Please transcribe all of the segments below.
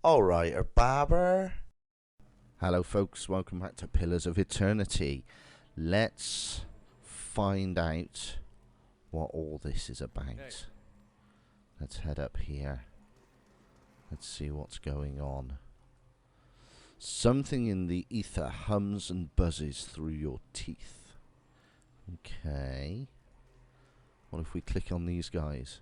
Alright, Babber. Hello folks, welcome back to Pillars of Eternity. Let's find out what all this is about. Hey. Let's head up here. Let's see what's going on. Something in the ether hums and buzzes through your teeth. Okay. What if we click on these guys?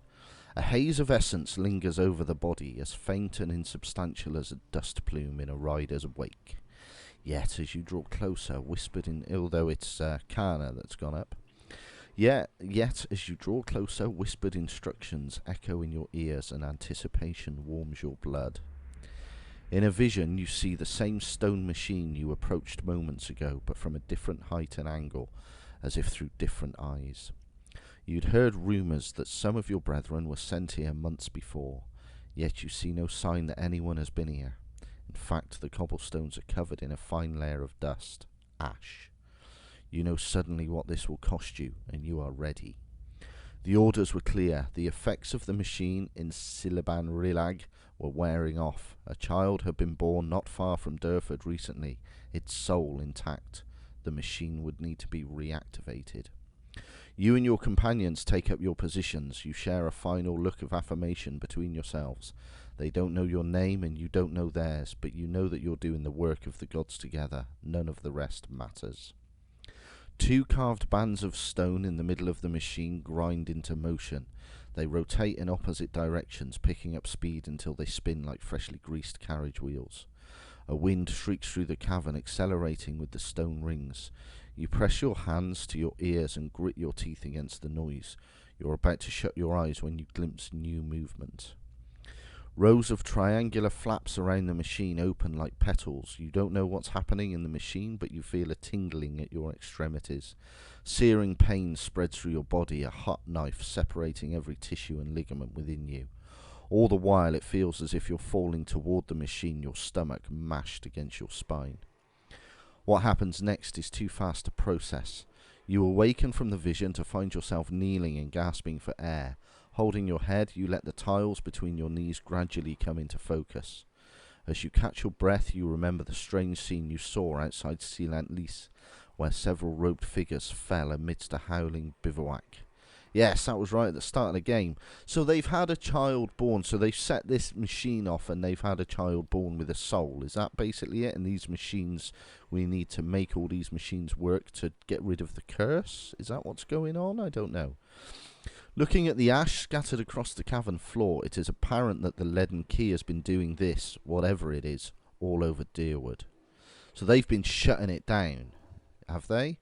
A haze of essence lingers over the body, as faint and insubstantial as a dust plume in a rider's wake. Yet, as you draw closer, whispered in... although it's Kana that's gone up. Yet, as you draw closer, whispered instructions echo in your ears, and anticipation warms your blood. In a vision, you see the same stone machine you approached moments ago, but from a different height and angle, as if through different eyes. You'd heard rumours that some of your brethren were sent here months before, yet you see no sign that anyone has been here. In fact, the cobblestones are covered in a fine layer of dust, ash. You know suddenly what this will cost you, and you are ready. The orders were clear. The effects of the machine in Silaban Rilag were wearing off. A child had been born not far from Durford recently, its soul intact. The machine would need to be reactivated. You and your companions take up your positions. You share a final look of affirmation between yourselves. They don't know your name and you don't know theirs, but you know that you're doing the work of the gods together. None of the rest matters. Two carved bands of stone in the middle of the machine grind into motion. They rotate in opposite directions, picking up speed until they spin like freshly greased carriage wheels. A wind shrieks through the cavern, accelerating with the stone rings. You press your hands to your ears and grit your teeth against the noise. You're about to shut your eyes when you glimpse new movement. Rows of triangular flaps around the machine open like petals. You don't know what's happening in the machine, but you feel a tingling at your extremities. Searing pain spreads through your body, a hot knife separating every tissue and ligament within you. All the while it feels as if you're falling toward the machine, your stomach mashed against your spine. What happens next is too fast to process. You awaken from the vision to find yourself kneeling and gasping for air. Holding your head, you let the tiles between your knees gradually come into focus. As you catch your breath, you remember the strange scene you saw outside Sealant Lys, where several roped figures fell amidst a howling bivouac. Yes, that was right at the start of the game. So they've had a child born, so they've set this machine off and they've had a child born with a soul. Is that basically it? And these machines, we need to make all these machines work to get rid of the curse? Is that what's going on? I don't know. Looking at the ash scattered across the cavern floor, it is apparent that the leaden key has been doing this, whatever it is, all over Deerwood. So they've been shutting it down, have they?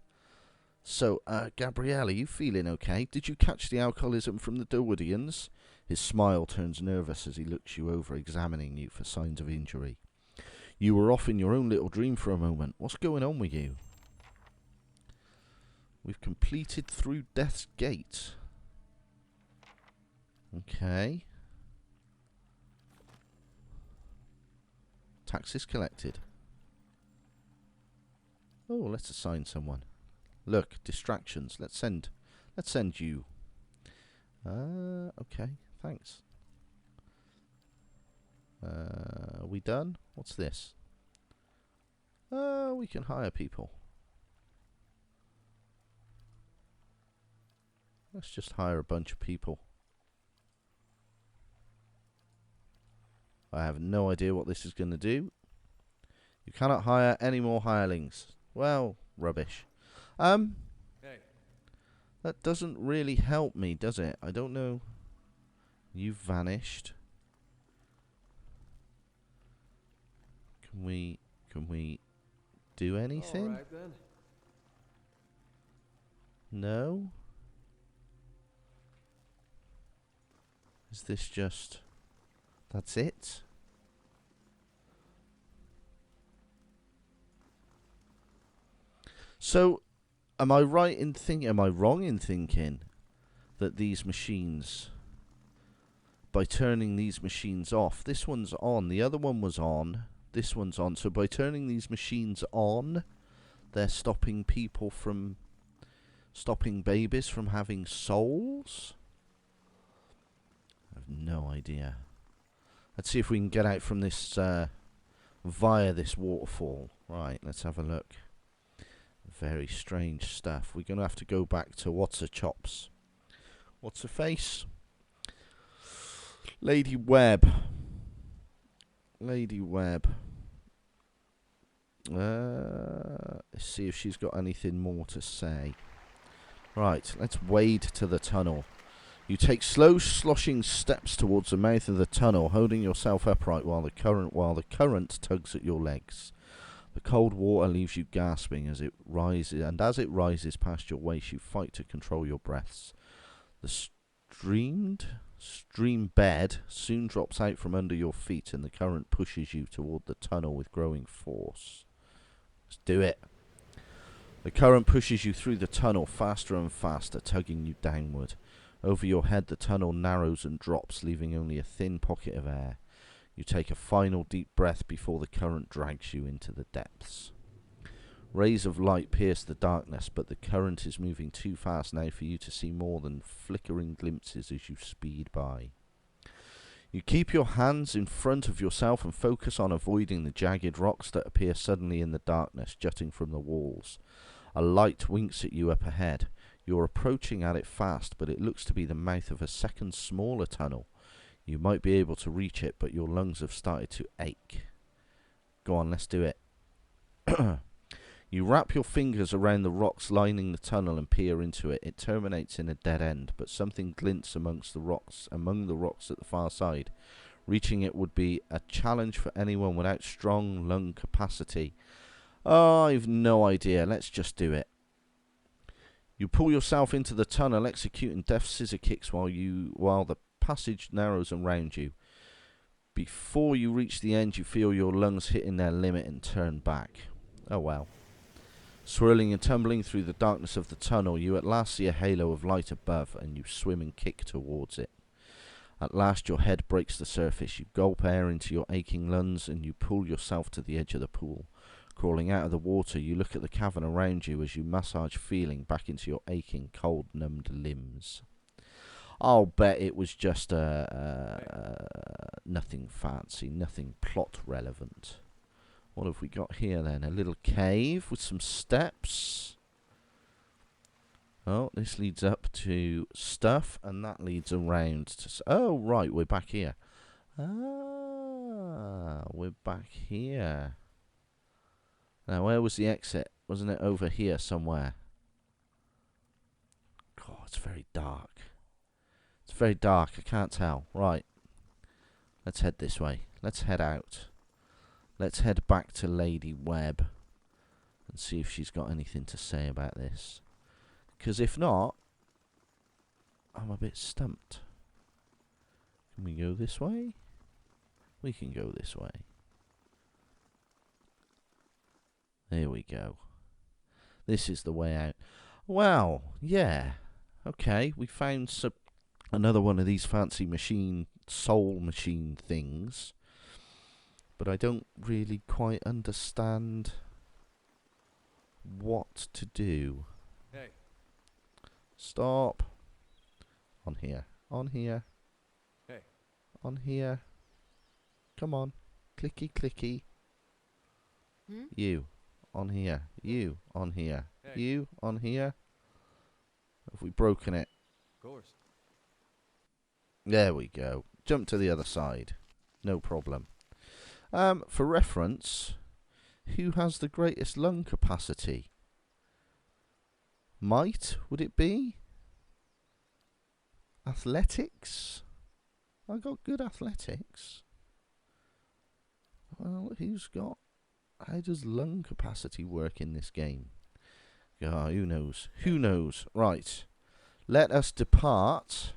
So, Gabrielle, are you feeling okay? Did you catch the alcoholism from the Derwoodians? His smile turns nervous as he looks you over, examining you for signs of injury. You were off in your own little dream for a moment. What's going on with you? We've completed through Death's Gate. Okay. Taxes collected. Oh, let's assign someone. Look, distractions. Let's send you. Okay, thanks. Are we done? What's this? We can hire people. Let's just hire a bunch of people. I have no idea what this is going to do. You cannot hire any more hirelings. Well, rubbish. Hey. That doesn't really help me, does it? I don't know. You've vanished. Can we do anything? All right, then. No? Is this just... that's it? So, am I right in thinking, am I wrong in thinking that these machines, by turning these machines off, this one's on, the other one was on, this one's on, so by turning these machines on, they're stopping people from, stopping babies from having souls? I have no idea. Let's see if we can get out from this via this waterfall. Right, let's have a look. Very strange stuff. We're going to have to go back to What's Her Chops. What's her face? Lady Webb. Lady Webb. Let's see if she's got anything more to say. Right, let's wade to the tunnel. You take slow, sloshing steps towards the mouth of the tunnel, holding yourself upright while the current tugs at your legs. The cold water leaves you gasping as it rises, and as it rises past your waist, you fight to control your breaths. The stream bed soon drops out from under your feet, and the current pushes you toward the tunnel with growing force. Let's do it. The current pushes you through the tunnel faster and faster, tugging you downward. Over your head, the tunnel narrows and drops, leaving only a thin pocket of air. You take a final deep breath before the current drags you into the depths. Rays of light pierce the darkness, but the current is moving too fast now for you to see more than flickering glimpses as you speed by. You keep your hands in front of yourself and focus on avoiding the jagged rocks that appear suddenly in the darkness, jutting from the walls. A light winks at you up ahead. You're approaching at it fast, but it looks to be the mouth of a second smaller tunnel. You might be able to reach it, but your lungs have started to ache. Go on, let's do it. You wrap your fingers around the rocks lining the tunnel and peer into it. It terminates in a dead end, but something glints among the rocks at the far side. Reaching it would be a challenge for anyone without strong lung capacity. Oh, I've no idea. Let's just do it. You pull yourself into the tunnel, executing deft scissor kicks while the passage narrows around you. Before you reach the end, you feel your lungs hitting their limit and turn back. Oh well. Swirling and tumbling through the darkness of the tunnel, you at last see a halo of light above, and you swim and kick towards it. At last your head breaks the surface. You gulp air into your aching lungs, and you pull yourself to the edge of the pool. Crawling out of the water, you look at the cavern around you as you massage feeling back into your aching, cold, numbed limbs. I'll bet it was just nothing fancy, nothing plot relevant. What have we got here then? A little cave with some steps. Oh, this leads up to stuff, and that leads around to... Oh, right, we're back here. Ah, we're back here. Now, where was the exit? Wasn't it over here somewhere? God, it's very dark. It's very dark, I can't tell. Right. Let's head this way. Let's head out. Let's head back to Lady Webb and see if she's got anything to say about this. Because if not, I'm a bit stumped. Can we go this way? We can go this way. There we go. This is the way out. Wow, yeah. Okay, we found another one of these fancy soul machine things. But I don't really quite understand what to do. Hey. Stop. On here. On here. Hey. On here. Come on. Clicky, clicky. You. On here. You. On here. Hey. You. On here. Have we broken it? Of course. There we go. Jump to the other side. No problem. For reference, who has the greatest lung capacity? Might, would it be? Athletics? I got good athletics. Well, how does lung capacity work in this game? Ah, who knows? Who knows? Right. Let us depart.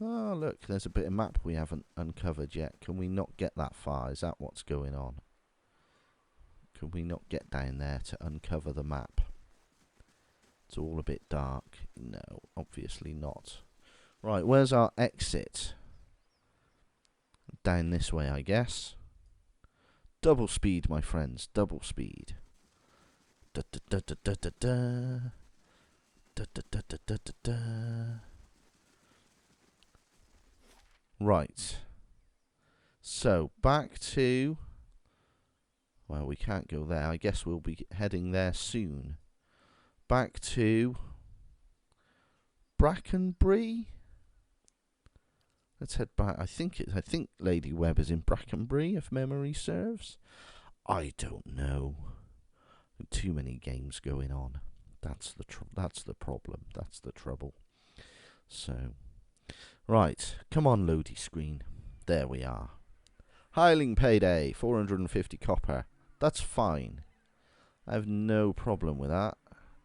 Oh, look, there's a bit of map we haven't uncovered yet. Can we not get that far? Is that what's going on? Can we not get down there to uncover the map? It's all a bit dark. No, obviously not. Right, where's our exit? Down this way, I guess. Double speed, my friends. Double speed. Da da da da da da da. Da da da da da da da. Right. So, back to... Well, we can't go there. I guess we'll be heading there soon. Back to... Brackenbury? Let's head back. I think Lady Webb is in Brackenbury, if memory serves. I don't know. Too many games going on. That's the problem. That's the trouble. So, right. Come on, loady screen. There we are. Hireling payday, 450 copper. That's fine. I have no problem with that,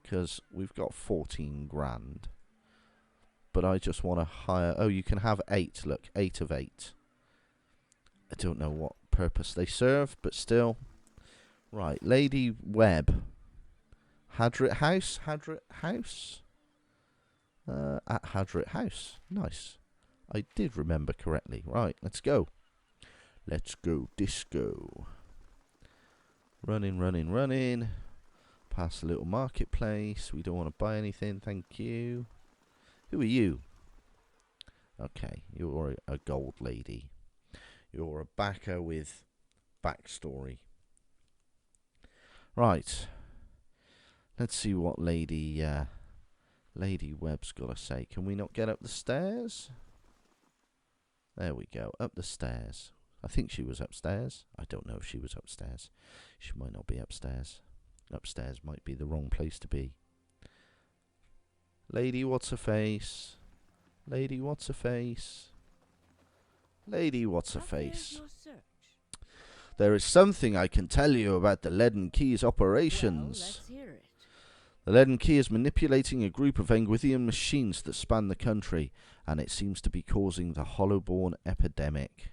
because we've got 14 grand. But I just want to hire... Oh, you can have 8. Look, 8 of 8. I don't know what purpose they serve, but still. Right, Lady Webb. Hadrit House? Hadrit House? At Hadrit House. Nice. I did remember correctly. Right, let's go. Let's go disco. Running, running, running. Past a little marketplace. We don't want to buy anything, thank you. Who are you? Okay, you're a gold lady. You're a backer with backstory. Right. Let's see what Lady Webb's got to say. Can we not get up the stairs? There we go, up the stairs. I think she was upstairs. I don't know if she was upstairs. She might not be upstairs. Upstairs might be the wrong place to be. Lady what's-her-face. Lady what's-her-face. Lady what's-her-face. There is something I can tell you about the Leaden Key's operations. Well, let's hear it. The Leaden Key is manipulating a group of Engwithian machines that span the country, and it seems to be causing the Hollowborn epidemic.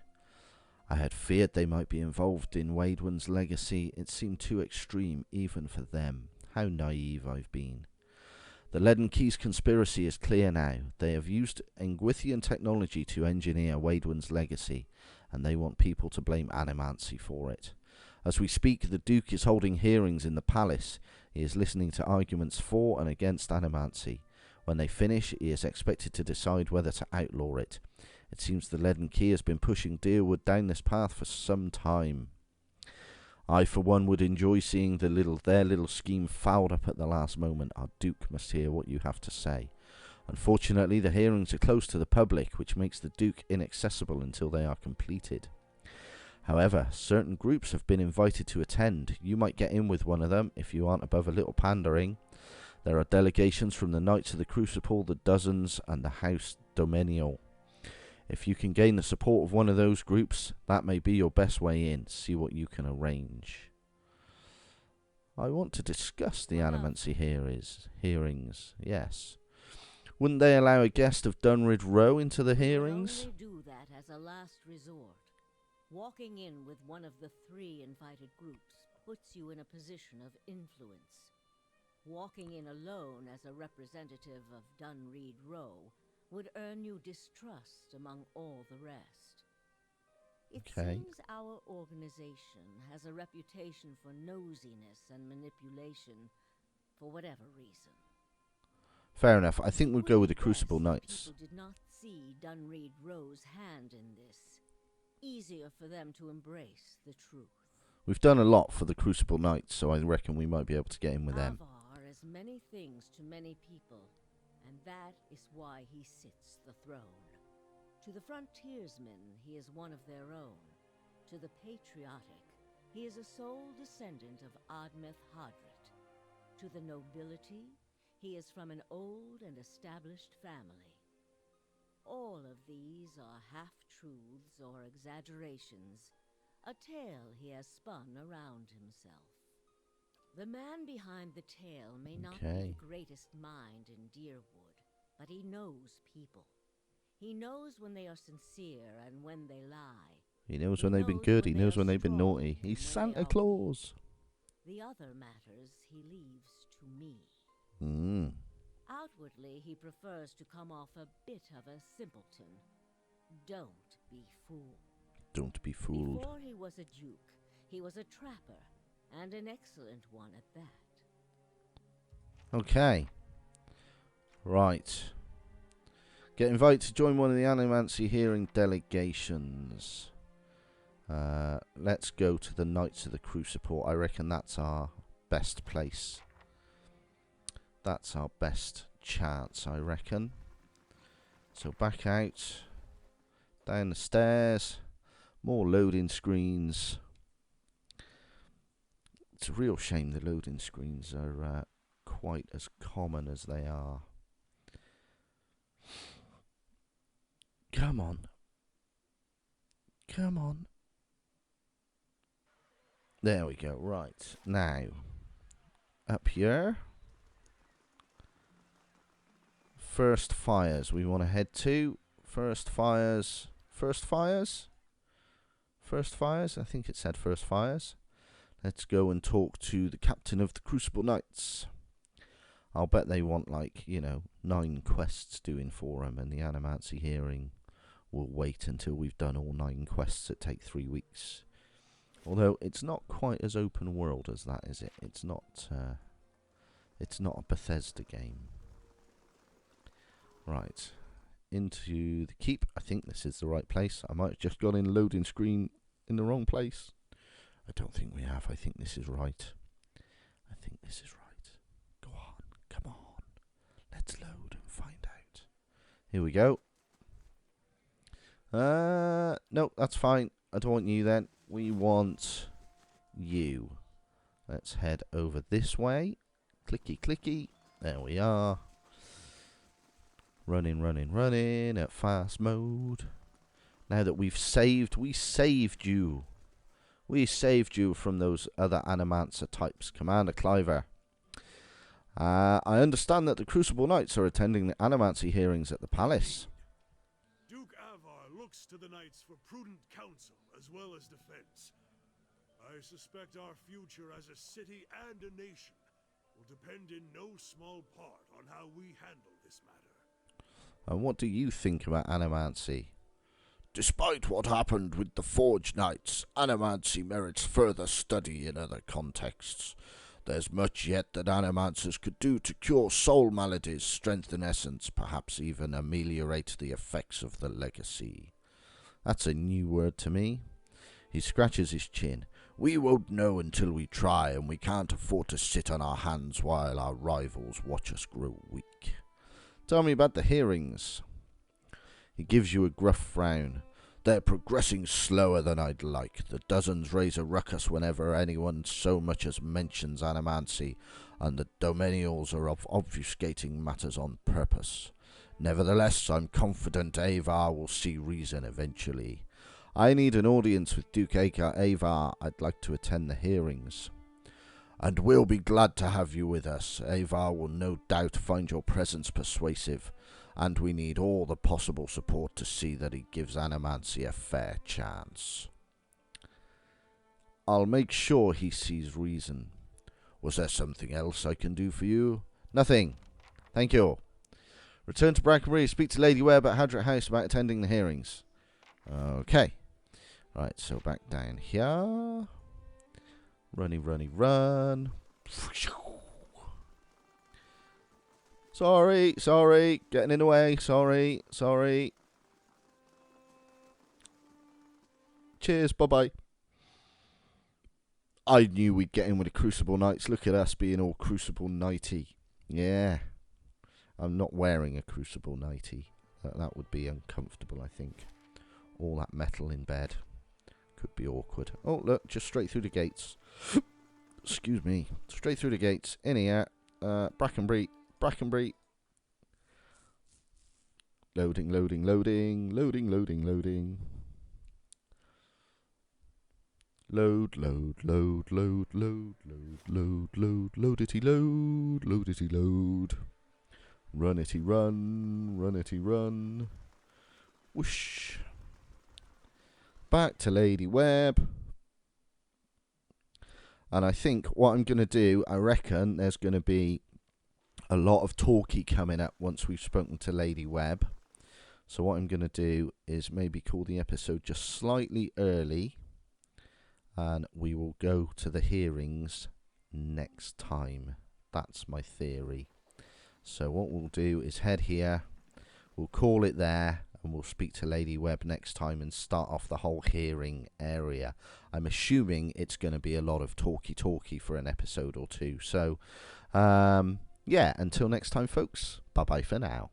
I had feared they might be involved in Waidwen's legacy. It seemed too extreme, even for them. How naive I've been. The Leaden Key's conspiracy is clear now. They have used Engwithian technology to engineer Waidwen's legacy, and they want people to blame Animancy for it. As we speak, the Duke is holding hearings in the palace. He is listening to arguments for and against Animancy. When they finish, he is expected to decide whether to outlaw it. It seems the Leaden Key has been pushing Deerwood down this path for some time. I, for one, would enjoy seeing their little scheme fouled up at the last moment. Our Duke must hear what you have to say. Unfortunately, the hearings are closed to the public, which makes the Duke inaccessible until they are completed. However, certain groups have been invited to attend. You might get in with one of them if you aren't above a little pandering. There are delegations from the Knights of the Crucible, the Dozens, and the House Domenial. If you can gain the support of one of those groups, that may be your best way in. See what you can arrange. I want to discuss the Animancy hearings. Yes. Wouldn't they allow a guest of Dunrid Row into the hearings? Only do that as a last resort. Walking in with one of the 3 invited groups puts you in a position of influence. Walking in alone as a representative of Dunreed Row would earn you distrust among all the rest. It seems our organization has a reputation for nosiness and manipulation for whatever reason. Fair enough. I think we'll go with the Crucible Knights. People did not see Dunreed Row's hand in this. Easier for them to embrace the truth. We've done a lot for the Crucible Knights, so I reckon we might be able to get in with them. Avar is many things to many people, and that is why he sits the throne. To the frontiersmen, he is one of their own. To the patriotic, he is a sole descendant of Admeth Hadrit. To the nobility, he is from an old and established family. All of these are half-truths or exaggerations, a tale he has spun around himself. The man behind the tale may not be the greatest mind in Deerwood, but he knows people. He knows when they are sincere and when they lie. He knows when they've been good, he knows when they've been naughty. He's Santa Claus. The other matters he leaves to me. Outwardly, he prefers to come off a bit of a simpleton. Don't be fooled. Don't be fooled. Before he was a duke, he was a trapper, and an excellent one at that. Okay. Right. Get invited to join one of the Animancy hearing delegations. Let's go to the Knights of the Crucible. I reckon that's our best place. That's our best chance, I reckon. So back out. Down the stairs. More loading screens. It's a real shame the loading screens are quite as common as they are. Come on. Come on. There we go. Right. Now, up here. First fires we want to head to. First fires. First fires? First fires? I think it said first fires. Let's go and talk to the captain of the Crucible Knights. I'll bet they want, like, 9 quests doing for them, and the Animancy hearing will wait until we've done all 9 quests that take 3 weeks. Although it's not quite as open world as that, is it? It's not a Bethesda game. Right. Into the keep. I think this is the right place. I might have just got in loading screen in the wrong place. I don't think we have. I think this is right. I think this is right. Go on. Come on. Let's load and find out. Here we go. No, that's fine. I don't want you then. We want you. Let's head over this way. Clicky, clicky. There we are. Running, running, running at fast mode. Now that we've saved, we saved you. We saved you from those other Animancer types, Commander Cliver. I understand that the Crucible Knights are attending the Animancy hearings at the palace. Duke Avar looks to the Knights for prudent counsel as well as defense. I suspect our future as a city and a nation will depend in no small part on how we handle this matter. And what do you think about Animancy? Despite what happened with the Forge Knights, Animancy merits further study in other contexts. There's much yet that Animancers could do to cure soul maladies, strengthen essence, perhaps even ameliorate the effects of the legacy. That's a new word to me. He scratches his chin. We won't know until we try, and we can't afford to sit on our hands while our rivals watch us grow weak. Tell me about the hearings. He gives you a gruff frown. They're progressing slower than I'd like. The dozens raise a ruckus whenever anyone so much as mentions Animancy, and the Dominials are obfuscating matters on purpose. Nevertheless, I'm confident Avar will see reason eventually. I need an audience with Duke Avar. I'd like to attend the hearings. And we'll be glad to have you with us. Avar will no doubt find your presence persuasive, and we need all the possible support to see that he gives Animancy a fair chance. I'll make sure he sees reason. Was there something else I can do for you? Nothing. Thank you. Return to Brackenbury. Speak to Lady Webb at Hadrick House about attending the hearings. Okay. Right, so back down here. Runny, runny, run. Sorry. Getting in the way. Sorry. Cheers. Bye-bye. I knew we'd get in with the Crucible Knights. Look at us being all Crucible Knighty. Yeah. I'm not wearing a Crucible Knighty. That would be uncomfortable, I think. All that metal in bed. Could be awkward. Oh, look, just straight through the gates. Excuse me. Straight through the gates. In here. Brackenbury. Loading. Loadity load. Runnity run. Whoosh. Back to Lady Webb. And I think what I'm going to do, I reckon there's going to be a lot of talkie coming up once we've spoken to Lady Webb. So what I'm going to do is maybe call the episode just slightly early. And we will go to the hearings next time. That's my theory. So what we'll do is head here. we'll call it there, and we'll speak to Lady Webb next time and start off the whole hearing area. I'm assuming it's going to be a lot of talky for an episode or two. So, yeah, until next time, folks, bye-bye for now.